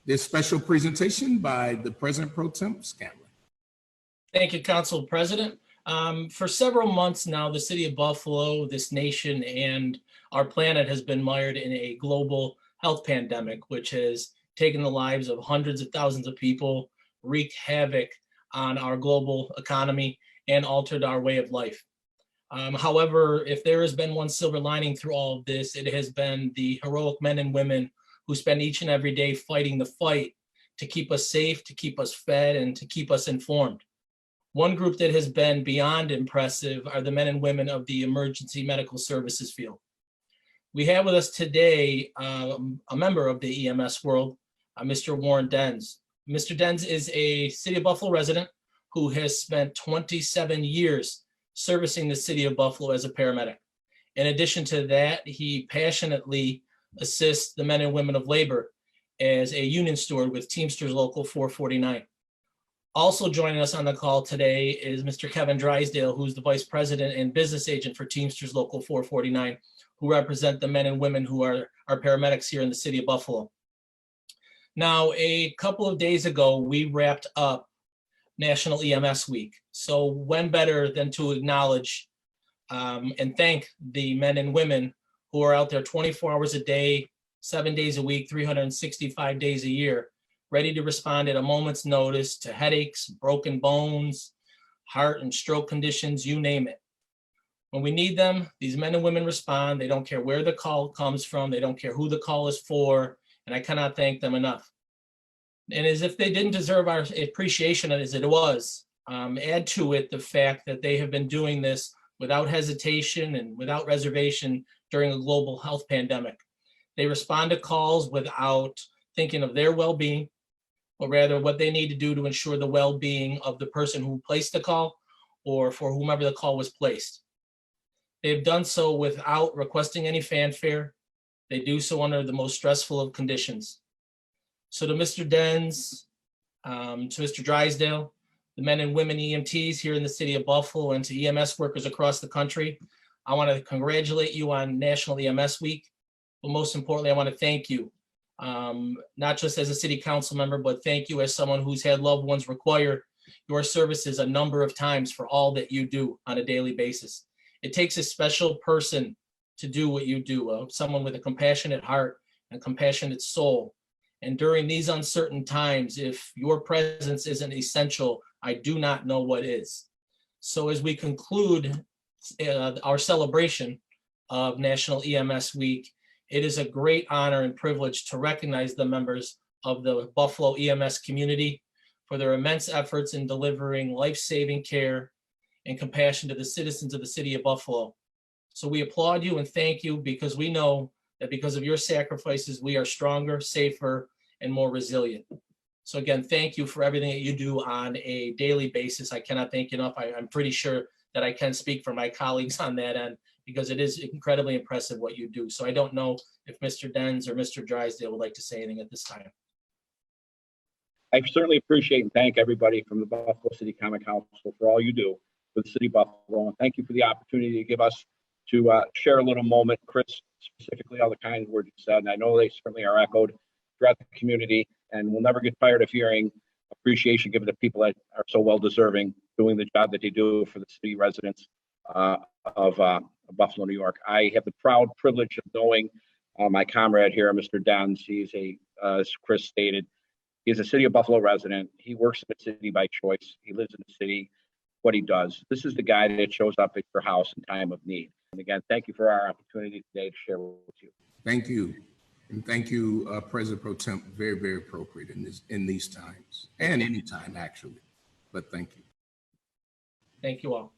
this special presentation by the President Pro Tem Scanlon. Thank you, Council President. For several months now, the city of Buffalo, this nation, and our planet has been mired in a global health pandemic, which has taken the lives of hundreds of thousands of people, wreaked havoc on our global economy, and altered our way of life. However, if there has been one silver lining through all of this, it has been the heroic men and women who spend each and every day fighting the fight to keep us safe, to keep us fed, and to keep us informed. One group that has been beyond impressive are the men and women of the emergency medical services field. We have with us today a member of the EMS world, Mr. Warren Denz. Mr. Denz is a City of Buffalo resident who has spent 27 years servicing the City of Buffalo as a paramedic. In addition to that, he passionately assists the men and women of labor as a union steward with Teamsters Local 449. Also joining us on the call today is Mr. Kevin Drysdale, who's the Vice President and Business Agent for Teamsters Local 449, who represent the men and women who are our paramedics here in the City of Buffalo. Now, a couple of days ago, we wrapped up National EMS Week. So when better than to acknowledge and thank the men and women who are out there 24 hours a day, 7 days a week, 365 days a year, ready to respond at a moment's notice to headaches, broken bones, heart and stroke conditions, you name it. When we need them, these men and women respond. They don't care where the call comes from. They don't care who the call is for. And I cannot thank them enough. And as if they didn't deserve our appreciation as it was, add to it the fact that they have been doing this without hesitation and without reservation during a global health pandemic. They respond to calls without thinking of their well-being, but rather what they need to do to ensure the well-being of the person who placed the call or for whomever the call was placed. They've done so without requesting any fanfare. They do so under the most stressful of conditions. So to Mr. Denz, to Mr. Drysdale, the men and women EMTs here in the City of Buffalo, and to EMS workers across the country, I want to congratulate you on National EMS Week. But most importantly, I want to thank you, not just as a city council member, but thank you as someone who's had loved ones require your services a number of times for all that you do on a daily basis. It takes a special person to do what you do, someone with a compassionate heart and compassionate soul. And during these uncertain times, if your presence isn't essential, I do not know what is. So as we conclude our celebration of National EMS Week, it is a great honor and privilege to recognize the members of the Buffalo EMS community for their immense efforts in delivering life-saving care and compassion to the citizens of the City of Buffalo. So we applaud you and thank you, because we know that because of your sacrifices, we are stronger, safer, and more resilient. So again, thank you for everything that you do on a daily basis. I cannot thank you enough. I'm pretty sure that I can speak for my colleagues on that end, because it is incredibly impressive what you do. So I don't know if Mr. Denz or Mr. Drysdale would like to say anything at this time. I certainly appreciate and thank everybody from the Buffalo City Common Council for all you do for the City of Buffalo. And thank you for the opportunity to give us to share a little moment. Chris, specifically all the kind words you said, and I know they certainly are echoed throughout the community, and we'll never get tired of hearing appreciation given to people that are so well deserving doing the job that they do for the city residents of Buffalo, New York. I have the proud privilege of knowing my comrade here, Mr. Denz. He's as Chris stated, he's a City of Buffalo resident. He works in the city by choice. He lives in the city, what he does. This is the guy that shows up at your house in time of need. And again, thank you for our opportunity today to share with you. Thank you. And thank you, President Pro Tem. Very, very appropriate in these times, and any time actually. But thank you. Thank you all.